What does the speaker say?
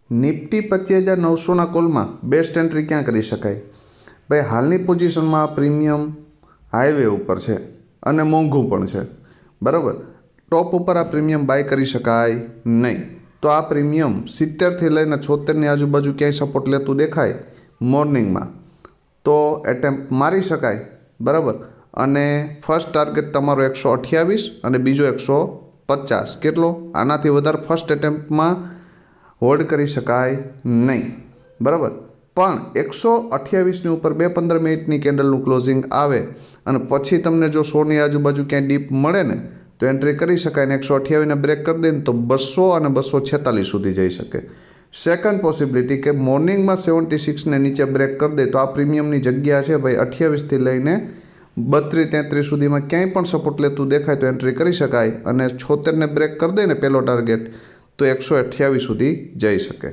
Nifty 25,900ના કોલમાં best entry ક્યાં કરી શકાય? ભાઈ હાલની પોઝિશનમાં પ્રીમિયમ હાઈવે ઉપર છે અને મોંઘું પણ છે, બરાબર. ટોપ ઉપર આ પ્રીમિયમ બાય કરી શકાય નહીં. તો આ પ્રીમિયમ 70થી લઈને 76ની આજુબાજુ ક્યાંય સપોર્ટ લેતું દેખાય મોર્નિંગમાં તો એટેમ્પ મારી શકાય, બરાબર. અને ફર્સ્ટ ટાર્ગેટ તમારો 128 અને બીજો 150. કેટલો? આનાથી વધારે ફર્સ્ટ એટેમ્પમાં હોલ્ડ કરી શકાય નહીં, બરાબર. પણ 128ની ઉપર 2-15 મિનિટની કેન્ડલનું ક્લોઝિંગ આવે અને પછી તમને જો 100ની આજુબાજુ ક્યાંય ડીપ મળે ને તો એન્ટ્રી કરી શકાય. ને 128ને બ્રેક કરી દે ને તો 200 અને 246 સુધી જઈ શકે. સેકન્ડ પોસિબિલિટી કે મોર્નિંગમાં 76ને નીચે બ્રેક કરી દે તો આ પ્રીમિયમની જગ્યા છે ભાઈ 28થી લઈને 32-33 સુધીમાં ક્યાંય પણ સપોર્ટ લેતું દેખાય તો એન્ટ્રી કરી શકાય. અને 76ને બ્રેક કરી દે ને પહેલો ટાર્ગેટ તો 128 સુધી જઈ શકે.